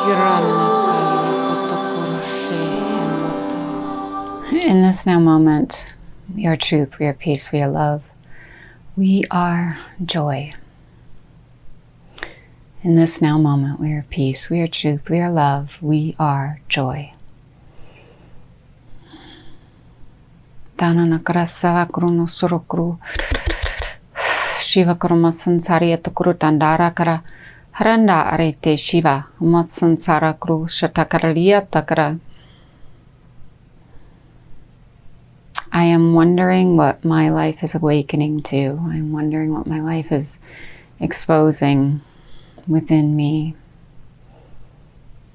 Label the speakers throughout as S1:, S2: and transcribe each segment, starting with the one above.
S1: In this now moment, we are truth, we are peace, we are love, we are joy. In this now moment, we are peace, we are truth, we are love, we are joy. Dananakara savakruno surukru Shiva Kurmasansari Atakuru Tandara Kara Haranda Arete Shiva Matsansara Kru Shatakararia Takara. I am wondering what my life is awakening to. I'm wondering what my life is exposing within me.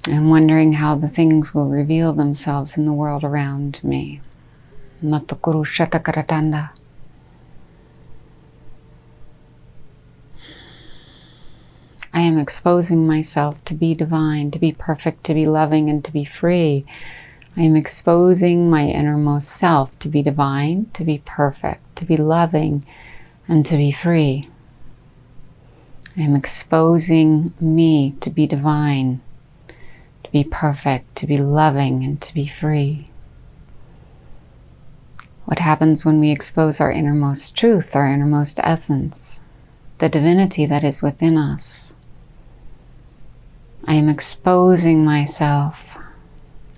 S1: I'm wondering how the things will reveal themselves in the world around me. Matukuru Shatakaratanda. I am exposing myself to be divine, to be perfect, to be loving, and to be free. I am exposing my innermost self to be divine, to be perfect, to be loving, and to be free. I am exposing me to be divine, to be perfect, to be loving, and to be free. What happens when we expose our innermost truth, our innermost essence, the divinity that is within us? I am exposing myself.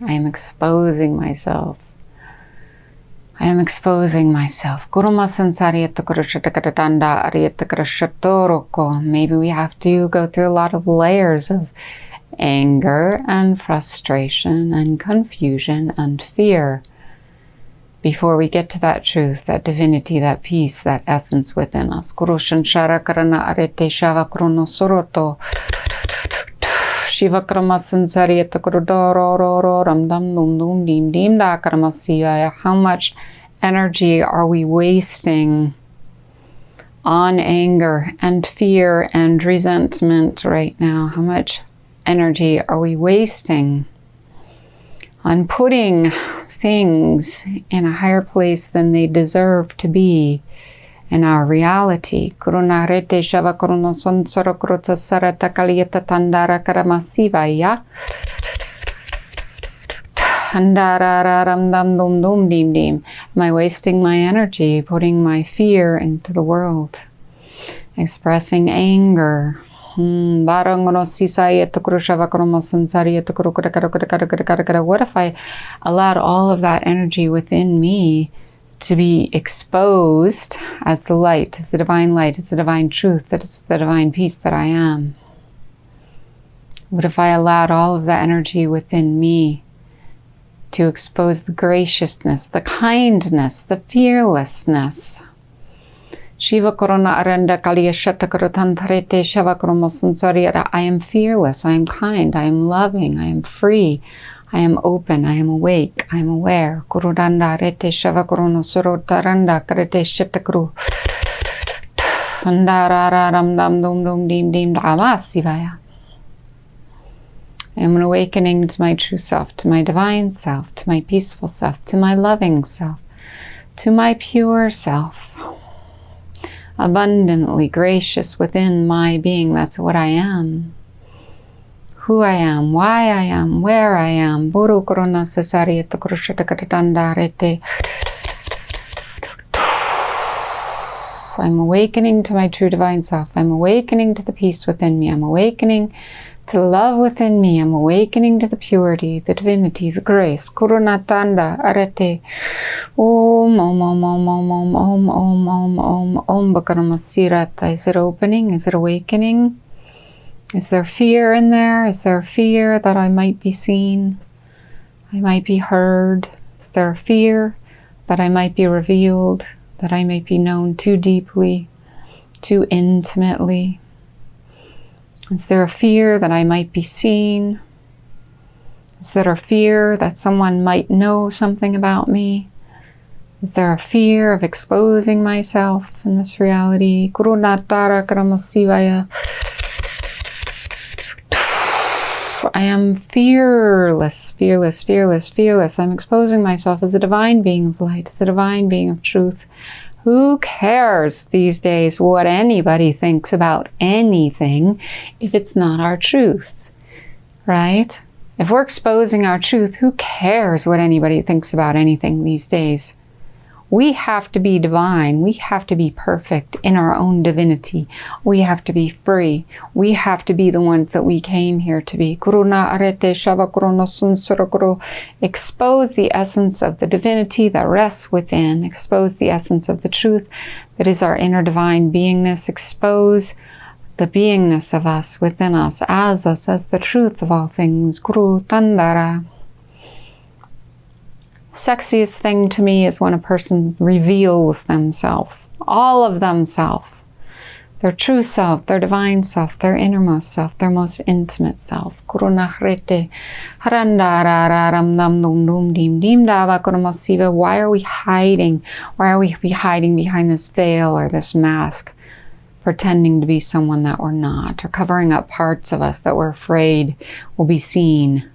S1: I am exposing myself. I am exposing myself. Maybe we have to go through a lot of layers of anger and frustration and confusion and fear before we get to that truth, that divinity, that peace, that essence within us. Shiva Kramasansari Takurudoro Ramdam Dum Dum Dim Dim Da Kramasivaya. How much energy are we wasting on anger and fear and resentment right now? How much energy are we wasting on putting things in a higher place than they deserve to be in our reality? Kurunarete Shava Kuruno Sonsoro Kruta Sarata Kalieta Tandara Karamasivaya. Handara Ramdam Dum Dum Dim Dim. Am I wasting my energy putting my fear into the world? Expressing anger. What if I allowed all of that energy within me to be exposed as the light, as the divine light, as the divine truth, that it's the divine peace that I am? What if I allowed all of that energy within me to expose the graciousness, the kindness, the fearlessness? Shiva Korona Aranda Kaliya Shatakarotantharete Shava Kromosansariya. I am fearless, I am kind, I am loving, I am free, I am open, I am awake, I am aware. Kurudanda Rete Shava Korono Sorotaranda Karete Shatakru. Andara Ramdam Dum Dum Dim Dim Damasivaya. I am an awakening to my true self, to my divine self, to my peaceful self, to my loving self, to my pure self. Abundantly gracious within my being. That's what I am. Who I am, why I am, where I am. Buru Korona Sasarieta Krushatakatandarete. I'm awakening to my true divine self. I'm awakening to the peace within me. I'm awakening to the love within me. I'm awakening to the purity, the divinity, the grace. Kurunatanda arete. Om Om Om Om Om Om Om Om Om Om Om Bakaramasirata. Is it opening? Is it awakening? Is there fear in there? Is there fear that I might be seen? I might be heard? Is there a fear that I might be revealed? That I might be known too deeply, too intimately? Is there a fear that I might be seen? Is there a fear that someone might know something about me? Is there a fear of exposing myself in this reality? Kurunatara Kramasivaya. I am fearless, fearless, fearless, fearless. I'm exposing myself as a divine being of light, as a divine being of truth. Who cares these days what anybody thinks about anything if it's not our truth? right? If we're exposing our truth, who cares what anybody thinks about anything these days? We have to be divine. We have to be perfect in our own divinity. We have to be free. We have to be the ones that we came here to be. Expose the essence of the divinity that rests within. Expose the essence of the truth that is our inner divine beingness. Expose the beingness of us, within us, as the truth of all things. Guru Tandara. Sexiest thing to me is when a person reveals themselves, all of themselves, their true self, their divine self, their innermost self, their most intimate self. Why are we hiding? Why are we hiding behind this veil or this mask, pretending to be someone that we're not, or covering up parts of us that we're afraid will be seen?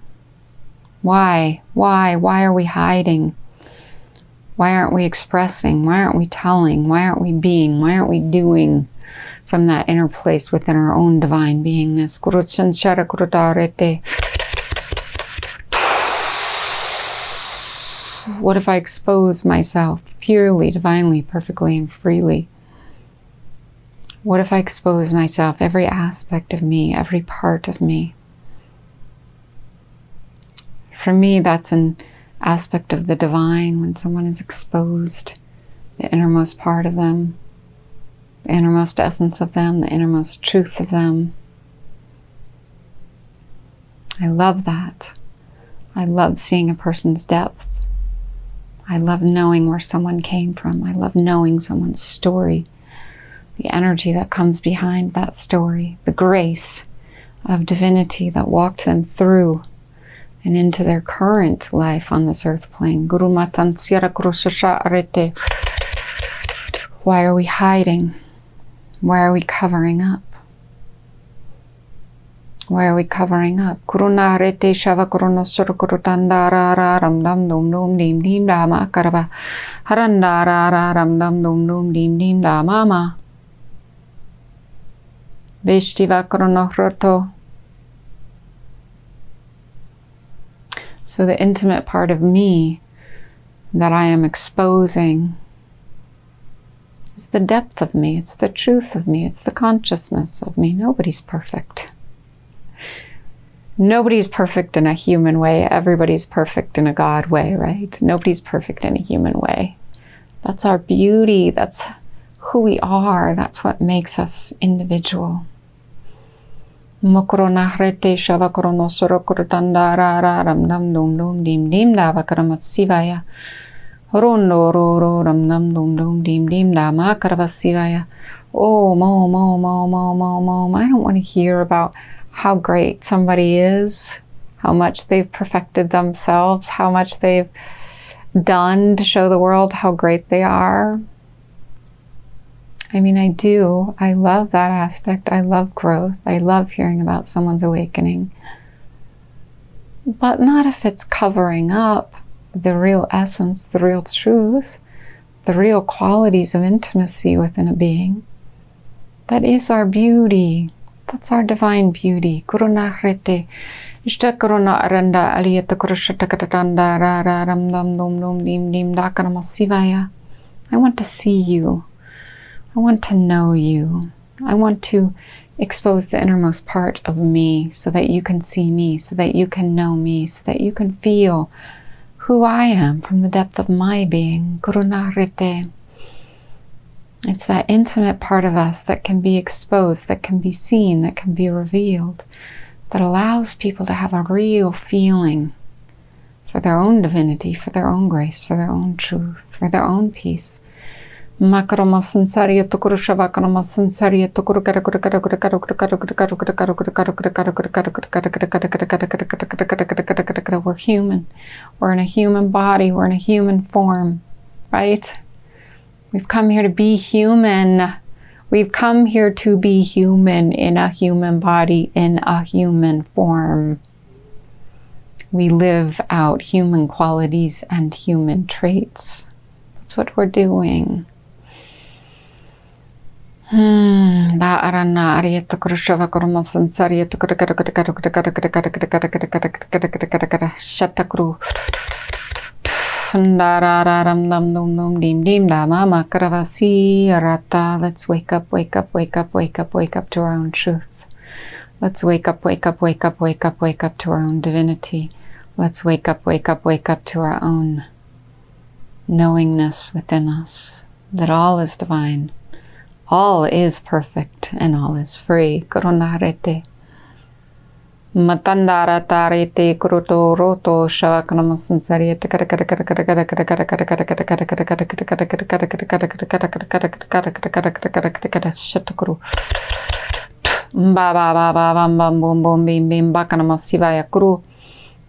S1: Why are we hiding? Why aren't we expressing? Why aren't we telling? Why aren't we being? Why aren't we doing from that inner place within our own divine beingness? What if I expose myself purely, divinely, perfectly, and freely? What if I expose myself, every aspect of me, every part of me? For me, that's an aspect of the divine, when someone is exposed, the innermost part of them, the innermost essence of them, the innermost truth of them. I love that. I love seeing a person's depth. I love knowing where someone came from. I love knowing someone's story, the energy that comes behind that story, the grace of divinity that walked them through and into their current life on this earth plane. Why are we hiding? Why are we covering up? Why are we covering up? So the intimate part of me that I am exposing is the depth of me. It's the truth of me. It's the consciousness of me. Nobody's perfect. Nobody's perfect in a human way. Everybody's perfect in a God way, right? Nobody's perfect in a human way. That's our beauty. That's who we are. That's what makes us individual. Why are we I don't want to hear about how great somebody is, how much they've perfected themselves, how much they've done to show the world how great they are. I mean, I do. I love that aspect. I love growth. I love hearing about someone's awakening. But not if it's covering up the real essence, the real truth, the real qualities of intimacy within a being. That is our beauty. That's our divine beauty. I want to see you. I want to know you. I want to expose the innermost part of me so that you can see me, so that you can know me, so that you can feel who I am from the depth of my being. It's that intimate part of us that can be exposed, that can be seen, that can be revealed, that allows people to have a real feeling for their own divinity, for their own grace, for their own truth, for their own peace. We're human. We're in a human body. We're in a human form, right? We've come here to be human. We've come here to be human in a human body, in a human form. We live out human qualities and human traits. That's what we're doing. Da arana arieta kurushava kurumasan sarieta shatakru. Dararam dum dum dum dim dim da mama karavasi rata. Let's wake up, wake up, wake up, wake up, wake up to our own truth. Let's wake up, wake up, wake up, wake up, wake up to our own divinity. Let's wake up, wake up, wake up to our own knowingness within us that all is divine, all is perfect, and all is free. Karunarete. Matandara tarete kuruto roto shavakanamasansariete shatakuru. Ba ba ba ba bam bam boom boom bim bim bakanamasivaya kuru.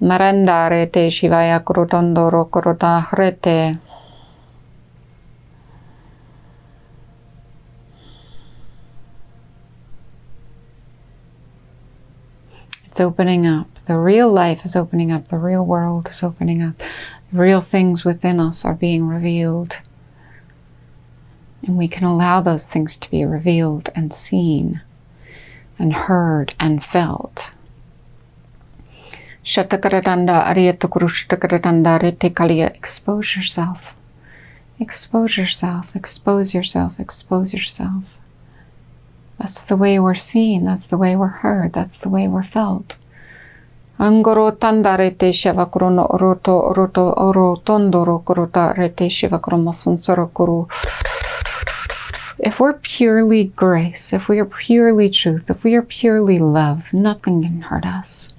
S1: Narandarete shivaya kurutondoro kuruta hrete. It's opening up. The real life is opening up. The real world is opening up. The real things within us are being revealed. And we can allow those things to be revealed and seen and heard and felt. Shatakaradanda ariyatakurushatakaradanda rete kaliya. Expose yourself. Expose yourself. Expose yourself. Expose yourself. That's the way we're seen. That's the way we're heard. That's the way we're felt. Angoro tandarete shavakurono oroto oroto oro tondoro korota rete shivakuromasansoro kuru. If we're purely grace, if we are purely truth, if we are purely love, nothing can hurt us.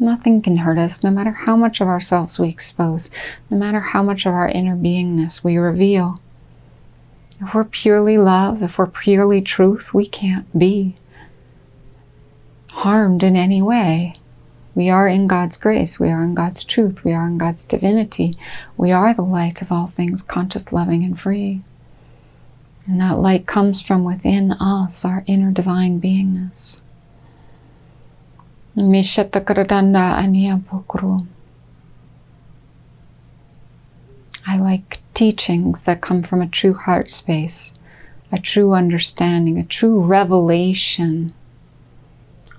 S1: Nothing can hurt us, no matter how much of ourselves we expose, no matter how much of our inner beingness we reveal. If we're purely love, if we're purely truth, we can't be harmed in any way. We are in God's grace. We are in God's truth. We are in God's divinity. We are the light of all things, conscious, loving, and free. And that light comes from within us, our inner divine beingness. I like teachings that come from a true heart space, a true understanding, a true revelation.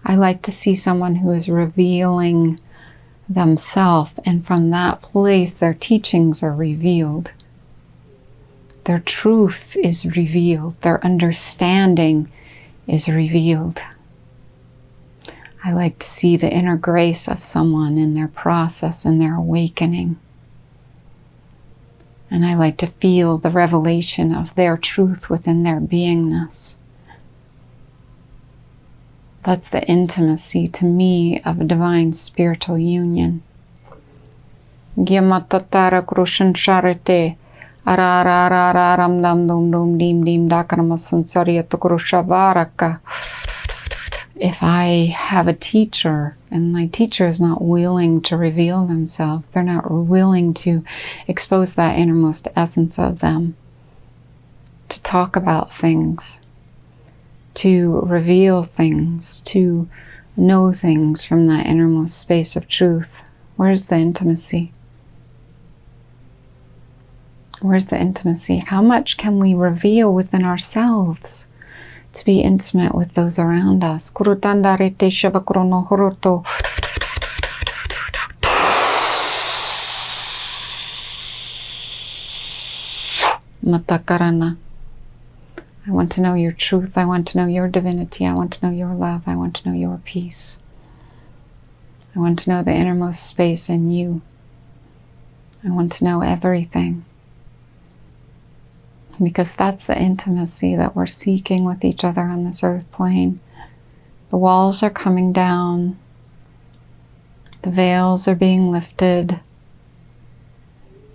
S1: I like to see someone who is revealing themselves, and from that place their teachings are revealed. Their truth is revealed. Their understanding is revealed. I like to see the inner grace of someone in their process, in their awakening. And I like to feel the revelation of their truth within their beingness. That's the intimacy to me of a divine spiritual union. Gyamatatara krushan sharete ararararam dam dum dum dim dim dakaramasansariya tukrushavaraka. If I have a teacher and my teacher is not willing to reveal themselves, they're not willing to expose that innermost essence of them, to talk about things, to reveal things, to know things from that innermost space of truth, where's the intimacy? Where's the intimacy? How much can we reveal within ourselves to be intimate with those around us? Kurutandarete shavakurono horoto. Matakarana. I want to know your truth. I want to know your divinity. I want to know your love. I want to know your peace. I want to know the innermost space in you. I want to know everything. Because that's the intimacy that we're seeking with each other on this earth plane. The walls are coming down. The veils are being lifted.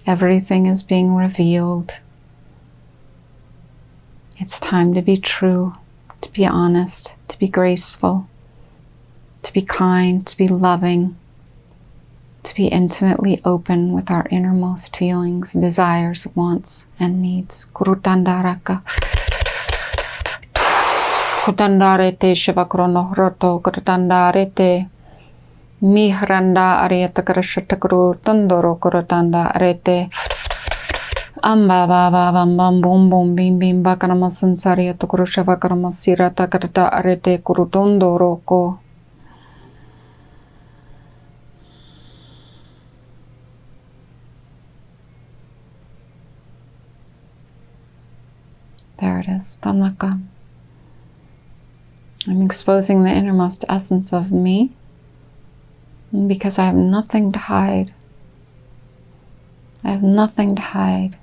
S1: Everything is being revealed. It's time to be true, to be honest, to be graceful, to be kind, to be loving, to be intimately open with our innermost feelings, desires, wants, and needs. Kurutandaraka. Kutandarete shivakrono hroto kurutandarete. Mihranda arieta karashatakuru tondoro kurutanda arete. Amba ba ba bam bam boom boom bim bim bakarama sansaria tokurusha vakarama sira takarata arete kurutondo roko. There it is, Tamaka. I'm exposing the innermost essence of me because I have nothing to hide. I have nothing to hide.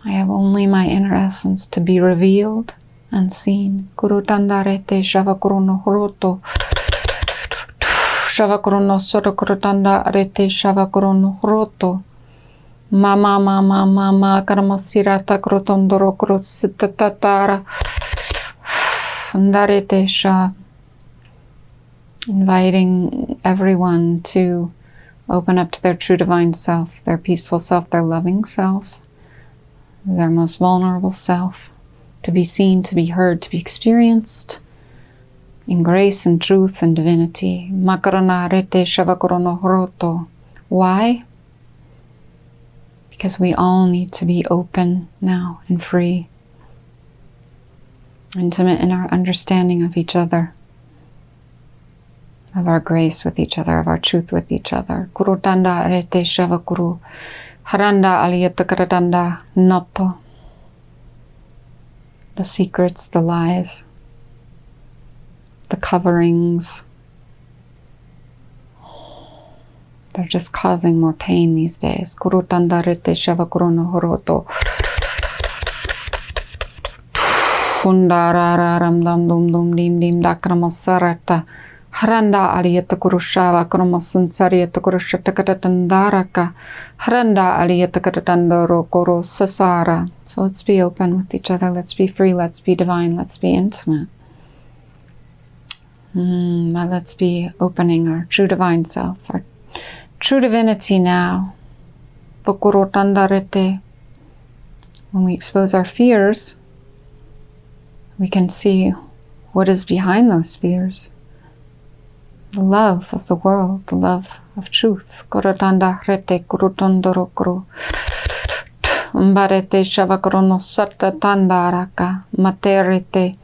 S1: I have only my inner essence to be revealed and seen. Kurutandarete shavakurono horoto. Shavakurono sotokurutanda arete shavakurono horoto. Mama mama mama karamasirata krotondoro krositatara. Ndarete sha. Inviting everyone to open up to their true divine self, their peaceful self, their loving self, their most vulnerable self, to be seen, to be heard, to be experienced in grace and truth and divinity. Makarana rete shavakorono horoto. Why? Because we all need to be open now and free, intimate in our understanding of each other, of our grace with each other, of our truth with each other. Kurutanda rete shavakuru. Haranda aliyatakaradanda nato. The secrets, the lies, the coverings, they're just causing more pain these days. Kurutanda rete shavakurono horoto. Kundarara ramdam dum dum dim dim dakramasarata. Haranda aliyata kurushava kromasansariyata kurushatakatandaraka. Haranda aliyata katatandoro koro sasara. So let's be open with each other. Let's be free. Let's be divine. Let's be intimate. Let's be opening our true divine self, our true divinity now. When we expose our fears, we can see what is behind those fears. The love of the world, the love of truth. Korotanda rete kurutondoro kuru. Mbarete shavakrono sarta tandaraka. Materite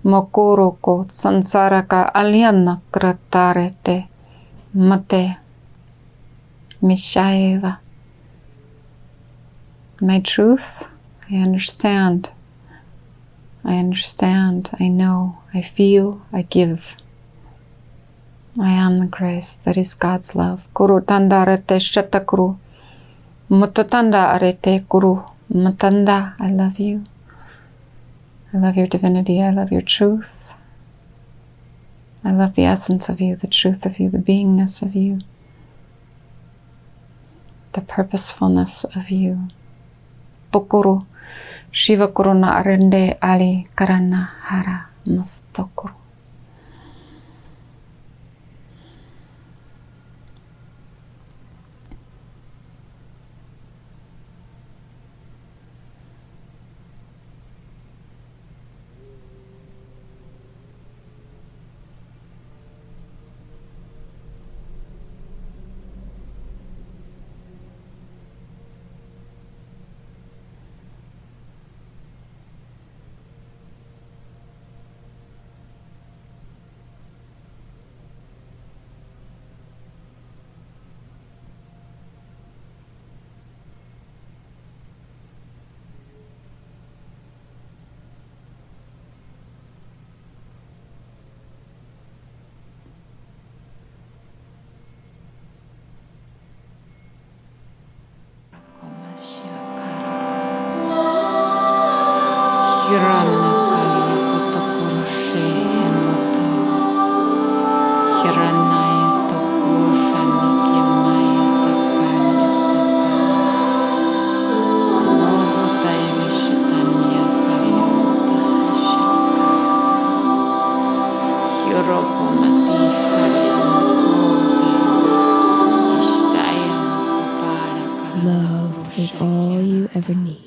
S1: mokoroko sansaraka aliana kratarete. Mate Mishaeva. My truth, I understand. I understand, I know, I feel, I give. I am the grace that is God's love. Kuru tanda arete shatakuru. Mutotanda arete kuru. Matanda, I love you. I love your divinity, I love your truth. I love the essence of you, the truth of you, the beingness of you. The purposefulness of you. Pukuru. Shiva Kuruna Arende Ali Karana Hara Mastokuru.
S2: Love is all you ever need.